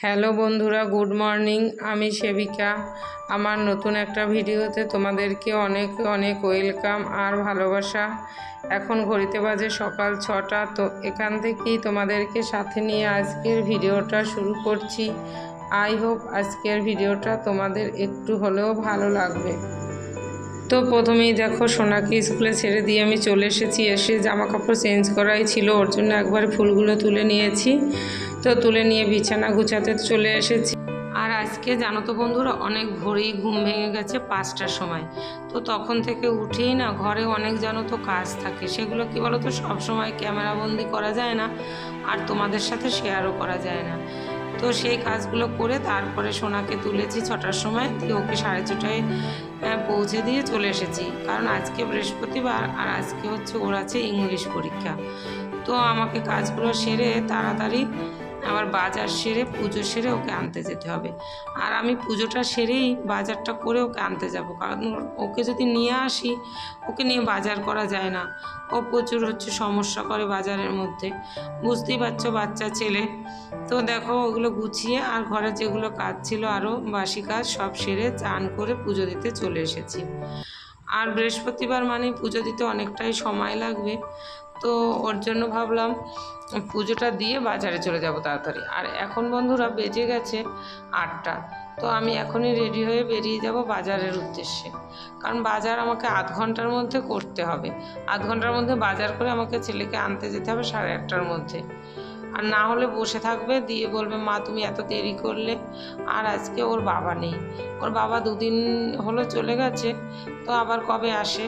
Hello বন্ধুরা, good morning. আমি সেবিকা। আমার নতুন একটা ভিডিওতে তোমাদেরকে অনেক অনেক ওয়েলকাম আর ভালোবাসা। এখন ঘড়িতে বাজে সকাল 6টা। তো এখান থেকেই তোমাদেরকে সাথে নিয়ে আজকের ভিডিওটা শুরু করছি। আই হোপ আজকের ভিডিওটা তোমাদের একটু হলেও ভালো লাগবে। তো প্রথমেই দেখো, সোনাকে স্কুলে ছেড়ে দিয়ে আমি চলে এসেছি। এসে জামা কাপড় চেঞ্জ করাই ছিল, ওর জন্য একবার ফুলগুলো তুলে নিয়েছি। তো তুলে নিয়ে বিছানা গুছাতে চলে এসেছি। আর আজকে জানো তো বন্ধুরা, অনেক ভোরেই ঘুম ভেঙে গেছে 5টার সময়। তো তখন থেকে উঠেই না ঘরে অনেক জানো তো কাজ থাকে, সেগুলো কি বলো তো সবসময় ক্যামেরাবন্দি করা যায় না, আর তোমাদের সাথে শেয়ারও করা যায় না। তো সেই কাজগুলো করে তারপরে সোনাকে তুলেছি 6টার সময়, দিয়ে ওকে 6:30টায় পৌঁছে দিয়ে চলে এসেছি। কারণ আজকে বৃহস্পতিবার আর আজকে হচ্ছে ওর আছে ইংলিশ পরীক্ষা। তো আমাকে কাজগুলো সেরে তাড়াতাড়ি আবার বাজার সেরে পুজো সেরে ওকে আনতে যেতে হবে। আর আমি পুজোটা সেরেই বাজারটা করে ওকে আনতে যাব, কারণ ওকে যদি নিয়ে আসি, ওকে নিয়ে বাজার করা যায় না। ও প্রচুর হচ্ছে সমস্যা করে বাজারের মধ্যে, বুঝতেই পারছো, বাচ্চা ছেলে। তো দেখো, ওগুলো গুছিয়ে আর ঘরে যেগুলো কাজ ছিল আরও বাসি কাজ সব সেরে চান করে পুজো দিতে চলে এসেছি। আর বৃহস্পতিবার মানে পুজো দিতে অনেকটাই সময় লাগবে। তো ওর জন্য ভাবলাম পুজোটা দিয়ে বাজারে চলে যাব তাড়াতাড়ি। আর এখন বন্ধুরা বেজে গেছে 8টা। তো আমি এখনই রেডি হয়ে বেরিয়ে যাব বাজারের উদ্দেশ্যে, কারণ বাজার আমাকে আধ ঘন্টার মধ্যে করতে হবে। আধ ঘন্টার মধ্যে বাজার করে আমাকে ছেলেকে আনতে যেতে হবে 8:30টার মধ্যে। আর না হলে বসে থাকবে, দিয়ে বলবে মা তুমি এত দেরি করলে। আর আজকে ওর বাবা নেই, ওর বাবা 2 দিন হলো চলে গেছে, তো আবার কবে আসে।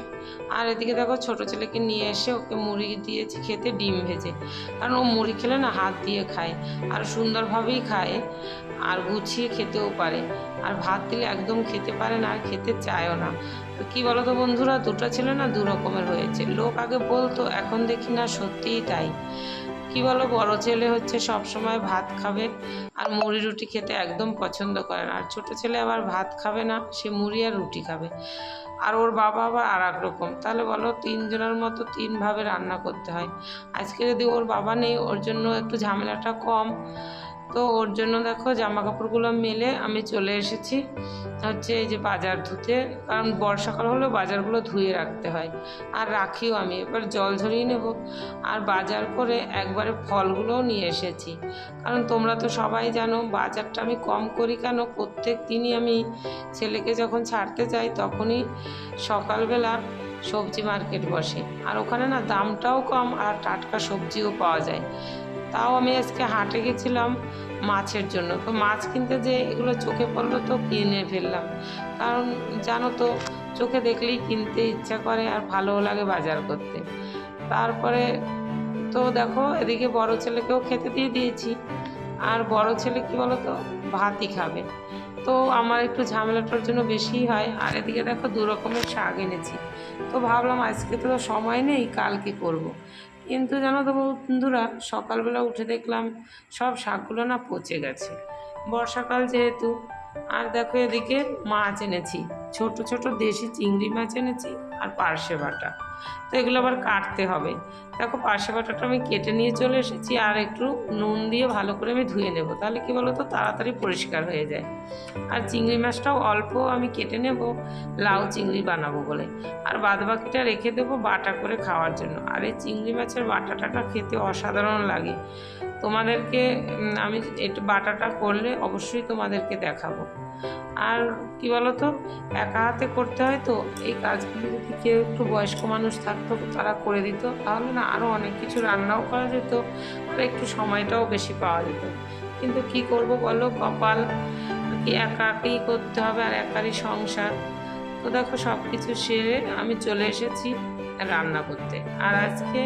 আর এদিকে দেখো, ছোটো ছেলেকে নিয়ে এসে ওকে মুড়ি দিয়েছি খেতে, ডিম ভেজে। কারণ ও মুড়ি খেলে না হাত দিয়ে খায়, আর সুন্দরভাবেই খায়, আর গুছিয়ে খেতেও পারে। আর ভাত দিলে একদম খেতে পারে না, আর খেতে চায়ও না। তো কী বলো তো বন্ধুরা, দুটো ছেলে না দু রকমের হয়েছে। লোক আগে বলতো, এখন দেখি না সত্যিই তাই। কি বলো, বড় ছেলে হচ্ছে সব সময় ভাত খাবে আর মুড়ি রুটি খেতে একদম পছন্দ করে না, আর ছোট ছেলে আবার ভাত খাবে না, সে মুড়ি আর রুটি খাবে। আর ওর বাবা আবার আর এক রকম। তাহলে বলো, 3জনের মতো 3ভাবে রান্না করতে হয়। আজকে যদি ওর বাবা নেই, ওর জন্য একটু ঝামেলাটা কম। তো ওর জন্য দেখো জামা কাপড়গুলো মেলে আমি চলে এসেছি হচ্ছে এই যে বাজার ধুতে, কারণ বর্ষাকাল হলেও বাজারগুলো ধুয়ে রাখতে হয়, আর রাখিও আমি। এবার জল ঝরিয়ে নেব। আর বাজার করে একবারে ফলগুলোও নিয়ে এসেছি, কারণ তোমরা তো সবাই জানো বাজারটা আমি কম করি কেন। প্রত্যেক দিনই আমি ছেলেকে যখন ছাড়তে যাই তখনই সকালবেলা সবজি মার্কেট বসে, আর ওখানে না দামটাও কম আর টাটকা সবজিও পাওয়া যায়। তাও আমি আজকে হাটে গেছিলাম মাছের জন্য। তো মাছ কিনতে যে এগুলো চোখে পড়লো, তো কিনে ফেললাম। কারণ জানো তো, চোখে দেখলেই কিনতে ইচ্ছা করে, আর ভালোও লাগে বাজার করতে। তারপরে তো দেখো, এদিকে বড় ছেলেকেও খেতে দিয়ে দিয়েছি। আর বড় ছেলে কি বলো তো, ভাতই খাবে। তো আমার একটু ঝামেলাটার জন্য বেশিই হয়। আর এদিকে দেখো 2 রকমের শাক এনেছি। তো ভাবলাম আজকে তো সময় নেই, কালকে করব। কিন্তু জানো তো বন্ধুরা, সকালবেলা উঠে দেখলাম সব শাকগুলো না পচে গেছে, বর্ষাকাল যেহেতু। আর দেখো, এদিকে মাছ এনেছি, ছোট ছোট দেশি চিংড়ি মাছ এনেছি, আর পার্শে বাটা। তো এগুলো আবার কাটতে হবে। দেখো, পার্শে বাটাটা আমি কেটে নিয়ে চলে এসেছি, আর একটু নুন দিয়ে ভালো করে আমি ধুয়ে নেব, তাহলে কি বলো তো তাড়াতাড়ি পরিষ্কার হয়ে যায়। আর চিংড়ি মাছটাও অল্প আমি কেটে নেব, লাউ চিংড়ি বানাবো বলে। আর বাদবাকিটা রেখে দেবো বাটা করে খাওয়ার জন্য। আর এই চিংড়ি মাছের বাটাটা খেতে অসাধারণ লাগে। তোমাদেরকে আমি একটু বাটাটা করলে অবশ্যই তোমাদেরকে দেখাবো। আর কি বলো তো, একা হাতে করতে হয়, তো এই কাজগুলো যদি কেউ একটু বয়স্ক মানুষ থাকতো, তারা করে দিত, তাহলে না আরও অনেক কিছু রান্নাও করা যেত, আর একটু সময়টাও বেশি পাওয়া যেত। কিন্তু কি করব বলো, কপাল, কি একাই করতে হবে, আর একারই সংসার। তো দেখো, সব কিছু সেরে আমি চলে এসেছি রান্না করতে। আর আজকে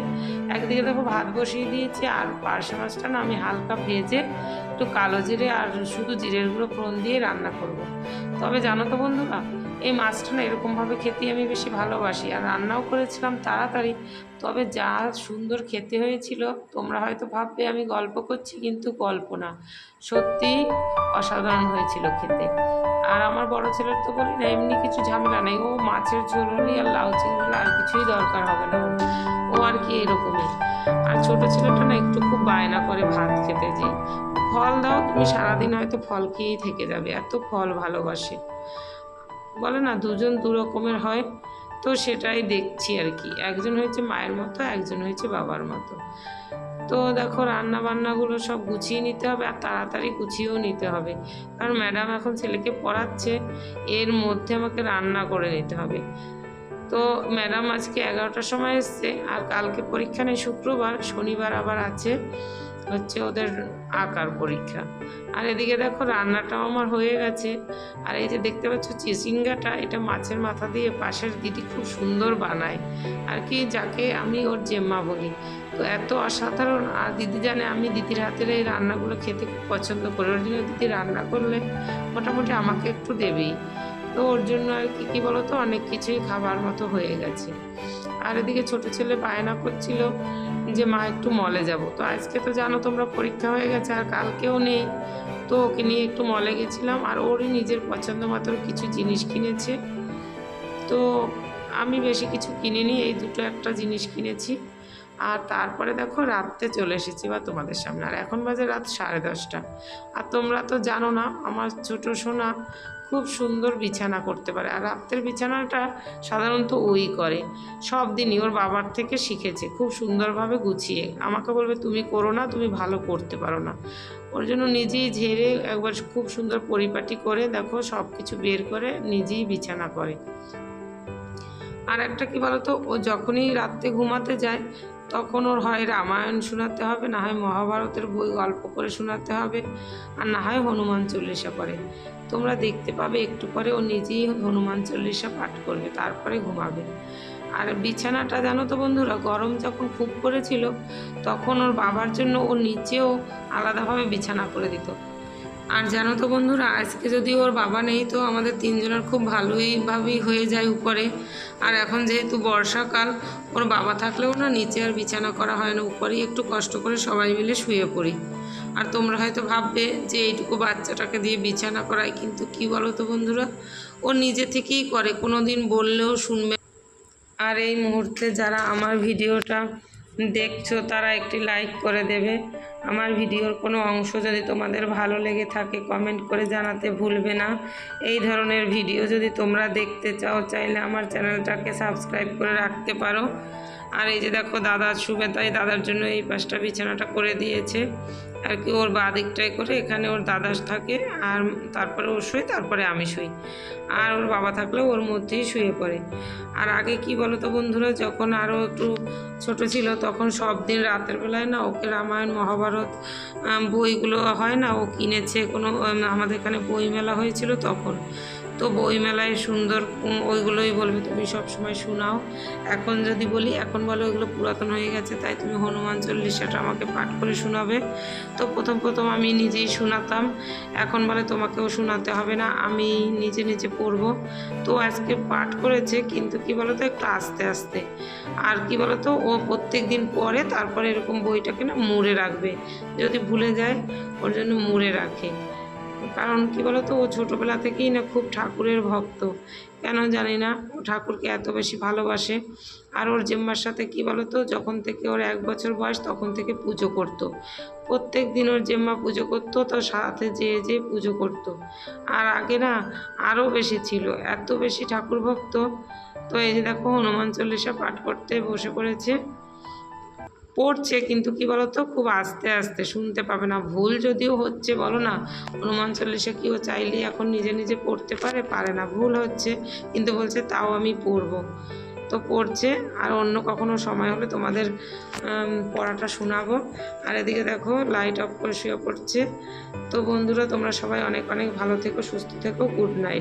একদিকে দেখো ভাত বসিয়ে দিয়েছি, আর পার্শে মাছটা না আমি হালকা ভেজে একটু কালো জিরে আর শুধু জিরের গুঁড়ো ফোড়ন দিয়ে রান্না করব। তবে জানো তো বন্ধুরা, এই মাছটা না এরকমভাবে খেতেই আমি বেশি ভালোবাসি, আর রান্নাও করেছিলাম তাড়াতাড়ি। তবে যা সুন্দর খেতে হয়েছিল, তোমরা হয়তো ভাববে আমি গল্প করছি, কিন্তু গল্প না, সত্যিই অসাধারণ হয়েছিল খেতে। আর আমার বড় ছেলের তো বলি না, এমনি কিছু ঝামেলা নেই, ও মাছের ঝোল হলেই আর লাউ চিংড়ি আর কিছুই দরকার হবে না, ও আর কি এরকমই। আর ছোট ছেলেটা না একটু খুব বায়না করে ভাত খেতে, যে ফল দাও, তুমি সারাদিন হয়তো ফল খেয়েই থেকে যাবে, এত ফল ভালোবাসে। বলে না দুজন দু রকমের হয়, তো সেটাই দেখছি আর কি। একজন হয়েছে মায়ের মতো, একজন হয়েছে বাবার মতো। তো দেখো রান্না বান্নাগুলো সব গুছিয়ে নিতে হবে, আর তাড়াতাড়ি গুছিয়েও নিতে হবে, কারণ ম্যাডাম এখন ছেলেকে পড়াচ্ছে, এর মধ্যে আমাকে রান্না করে নিতে হবে। তো ম্যাডাম আজকে 11টার সময় এসছে, আর কালকে পরীক্ষা নেই, শুক্রবার, শনিবার আবার আছে হচ্ছে ওদের আঁকার পরীক্ষা। আর এদিকে দেখো রান্নাটাও আমার হয়ে গেছে। আর এই যে দেখতে পাচ্ছ চিচিঙ্গাটা, এটা মাছের মাথা দিয়ে পাশের দিদি খুব সুন্দর বানায় আর কি, যাকে আমি ওর জেম্মা বলি। তো এত অসাধারণ, আর দিদি জানে আমি দিদির হাতের এই রান্নাগুলো খেতে খুব পছন্দ করি। ওর জন্য দিদি রান্না করলে মোটামুটি আমাকে একটু দেবেই। তো ওর জন্য আর কি বলতো অনেক কিছুই খাবার মতো হয়ে গেছে। আর এদিকে ছোট ছেলে বায়না করছিল যে মা একটু মলে যাব। তো আজকে তো জানো তোমরা পরীক্ষা হয়ে গেছে, আর কালকেও নেই, তো ওকে নিয়ে একটু মলে গেছিলাম। আর ওরই নিজের পছন্দ মতো কিছু জিনিস কিনেছে, তো আমি বেশি কিছু কিনিনি, এই দুটো একটা জিনিস কিনেছি। আর তারপরে দেখো রাত্রে চলে এসেছি বা তোমাদের সামনে, আর এখন বাজে রাত 10:30। আর তোমরা তো জানো না আমার ছোট সোনা খুব সুন্দর বিছানা করতে পারে, আর রাত্রের বিছানাটা সাধারণত ওই করে সব দিনই, ওর বাবার থেকে শিখেছে খুব সুন্দরভাবে গুছিয়ে। আমাকে বলবে তুমি করো না, তুমি ভালো করতে পারো না। ওর জন্য নিজেই ঝেড়ে একবার খুব সুন্দর পরিপাটি করে দেখো সব কিছু বের করে নিজেই বিছানা করে। আর একটা কি বলতো, ও যখনই রাত্রে ঘুমাতে যায় তখন ওর হয় রামায়ণ শোনাতে হবে, না হয় মহাভারতের বই গল্প করে শোনাতে হবে, আর না হয় হনুমান চল্লিশা পড়ে। তোমরা দেখতে পাবে একটু পরে ও নিজেই হনুমান চল্লিশা পাঠ করবে, তারপরে ঘুমাবে। আর বিছানাটা জানো তো বন্ধুরা, গরম যখন খুব করেছিল তখন ওর বাবার জন্য ও নিচেও আলাদাভাবে বিছানা করে দিত। আর জানো তো বন্ধুরা, আজকে যদি ওর বাবা নেই তো আমাদের তিনজনের খুব ভালোইভাবেই হয়ে যায় উপরে। আর এখন যেহেতু বর্ষাকাল, ওর বাবা থাকলেও না নিচে আর বিছানা করা হয় না, উপরেই একটু কষ্ট করে সবাই মিলে শুয়ে পড়ি। আর তোমরা হয়তো ভাববে যে এইটুকু বাচ্চাটাকে দিয়ে বিছানা করায়, কিন্তু কি বলো তো বন্ধুরা, ও নিজে থেকেই করে, কোনো দিন বললেও শুনবে। আর এই মুহূর্তে যারা আমার ভিডিওটা দেখছো তারা একটি লাইক করে দেবে। আমার ভিডিওর কোনো অংশ যদি তোমাদের ভালো লেগে থাকে কমেন্ট করে জানাতে ভুলবে না। এই ধরনের ভিডিও যদি তোমরা দেখতে চাও চাইলে আমার চ্যানেলটাকে সাবস্ক্রাইব করে রাখতে পারো। আর এই যে দেখো দাদার সুবিধায় দাদার জন্য এই পাশটা বিছানাটা করে দিয়েছে আর কি, ওর বাঁ দিকটায় করে এখানে ওর দাদা থাকে, আর তারপরে ও শুয়ে, তারপরে আমি শুই। আর ওর বাবা থাকলেও ওর মধ্যেই শুয়ে পড়ে। আর আগে কি বলো তো বন্ধুরা, যখন আরও একটু ছোট ছিল তখন সব দিন রাতের বেলায় না ওকে রামায়ণ মহাভারত বইগুলো হয় না, ও কিনেছে কোনো, আমাদের এখানে বই মেলা হয়েছিল তখন, তো বইমেলায় সুন্দর ওইগুলোই বলবে তুমি সব সময় শোনাও। এখন যদি বলি, এখন বলে ওইগুলো পুরাতন হয়ে গেছে, তাই তুমি হনুমান চল্লিশাটা আমাকে পাঠ করে শোনাবে। তো প্রথম আমি নিজেই শোনাতাম, এখন বলে তোমাকেও শোনাতে হবে না, আমি নিজে নিজে পড়বো। তো আজকে পাঠ করেছে, কিন্তু কি বলতো একটু আস্তে আস্তে। আর কি বলতো, ও প্রত্যেক দিন পড়ে, তারপরে এরকম বইটাকে না মুড়ে রাখবে, যদি ভুলে যায় ওর জন্য মুড়ে রাখে। কারণ কি বলতো, ও ছোটোবেলা থেকেই না খুব ঠাকুরের ভক্ত, কেন জানি না, ও ঠাকুরকে এত বেশি ভালোবাসে। আর ওর জেম্মার সাথে কি বলতো, যখন থেকে ওর 1 বছর বয়স তখন থেকে পুজো করতো, প্রত্যেক দিন ওর জেম্মা পুজো করতো, তো সাথে যেয়ে পুজো করতো। আর আগে না আরও বেশি ছিল, এত বেশি ঠাকুর ভক্ত। তো এই যে দেখো হনুমান চল্লিশা পাঠ করতে বসে পড়েছে, পড়ছে, কিন্তু কি বলতো খুব আস্তে আস্তে, শুনতে পাবে না, ভুল যদিও হচ্ছে বলো না, হনুমান চল্লিশা কি ও চাইলেই এখন নিজে নিজে পড়তে পারে না, ভুল হচ্ছে, কিন্তু বলছে তাও আমি পড়বো। তো পড়ছে, আর অন্য কখনো সময় হলে তোমাদের পড়াটা শোনাবো। আর এদিকে দেখো লাইট অফ করে শুয়ে পড়ছে। তো বন্ধুরা তোমরা সবাই অনেক অনেক ভালো থেকো, সুস্থ থেকো, গুড নাইট।